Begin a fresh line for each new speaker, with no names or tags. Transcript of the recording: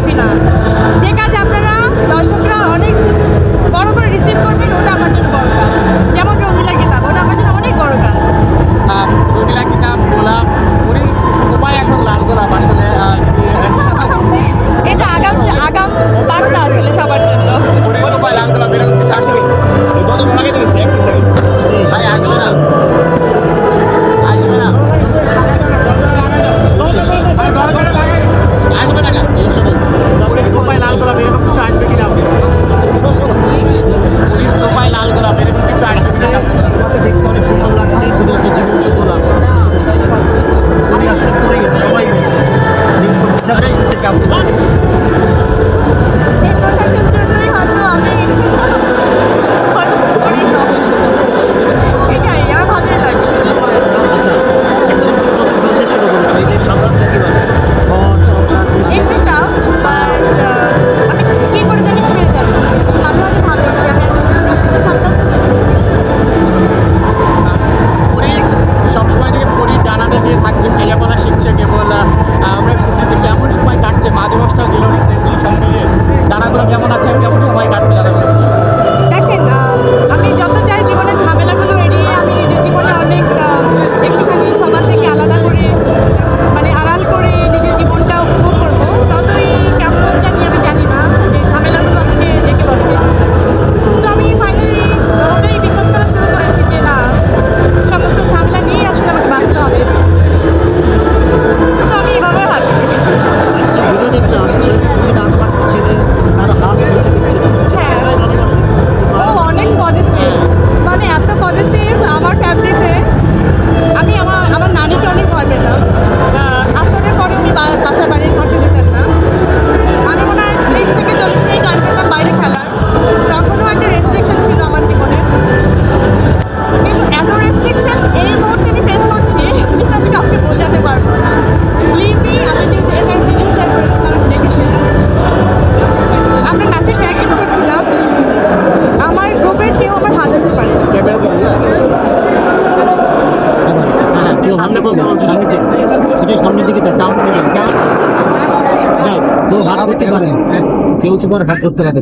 ভাবি না। যে কাজ আপনারা দর্শকরা অনেক বড় করে রিসিভ করবেন, ওটা আমার জন্য বড় কাজ। যেমন রঙিলা কিতাব, ওটা আমার জন্য অনেক বড় কাজ।
রঙিলা কিতাব, গোলাপ, পরীর খোপায় এখন লাল গোলাপ, আসলে
এটা আগাম বার্তা আসলে সবার জন্য।
পরীর খোপায় লাল গোলাপ এরকম কিছু আসবে ভাই, আসবে না, আসবে না, আসবে না, পরীর খোপায় লাল গোলাপ এরকম কিছু আসবে কিনা? পরীর খোপায় লাল গোলাপ এরকম কিছু আসবে কিনা?
তোমাকে দেখতে অনেক সুন্দর লাগছে, তুমি একটা জীবন্ত গোলাপ। আমি আসলে করি সবাই সত্যি কেমন
এই পোশাকের জন্যই হয়তো আমি হয়তো করি না। সেটাই আমার ভালোই লাগে।
আচ্ছা, একজন নতুন বিজনেস শুরু করেছো, এই যে সাম্রাজ্য কিভাবে ঘর সংসার
একটু টাফ, বাট আমি কি করে জানি পেরে যাচ্ছি। মাঝে মাঝে ভাবি যে আমি এত কিছু নিজেকে সামলাচ্ছি।
পরী সবসময় থেকে পরীর ডানাতে দিয়ে থাকছে, খেলা বলা শিখছে কেবল। আমরা শুনছি যে কেমন সময় কাটছে, মা দিবসটাও গেল রিসেন্টলি, সব মিলিয়ে ডানাগুলো কেমন আছে, কেমন সময় কাটছে ডানাগুলো?
দেখেন, আমি যত চাই জীবনের ঝামেলাগুলো এড়িয়ে আমি নিজের জীবনে অনেক একটুখানি সবার থেকে আলাদা করে, মানে আড়াল করে নিজের জীবনটা উপভোগ করবো, ততই কেমন জানি আমি জানি না যে ঝামেলাগুলো আমাকে জেঁকে বসে। তো আমি ফাইনালি ওটাই বিশ্বাস করা শুরু করেছি যে না, সমস্ত ঝামেলা নিয়েই আসলে আমাকে বাঁচতে হবে। তো আমি এভাবে ভাবি।
ভিডিও দেখলাম সে তুমি ডান পাখিতে ছেলে তার হাত ধরতে
হ্যাঁ।
ভালোবাসে
ও অনেক পজিটিভ, মানে এত পজিটিভ। আমার ফ্যামিলিতে আমি আমার নানিকে অনেক ভয় পেতাম। আসরের পরে উনি বাসার বাইরে থাকতে দিতেন না। আমি মনে হয় 30 থেকে 40 মিনিট টাইম পেতাম বাইরে খেলার। তখনও একটা রেস্ট্রিকশন ছিল আমার জীবনে, কিন্তু এত রেস্ট্রিকশন এই মুহূর্তে আমি ফেস করছি যেটা আমি কাউকে বোঝাতে পারবো না। বিলিভ মি, আমি যে এটা ভিডিও শেয়ার করেছিলাম আমি দেখেছিলাম, আমরা নাচের প্র্যাকটিস করছিলাম, আমার গ্রুপের কেউ আমার হাত ধরতে পারে না।
কেউ সামনে বলবো সামনের দিকে, ওটা সামনের দিকে তার কেউ হাত ধরতে পারে, কেউ তোমার হাত ধরতে পারে।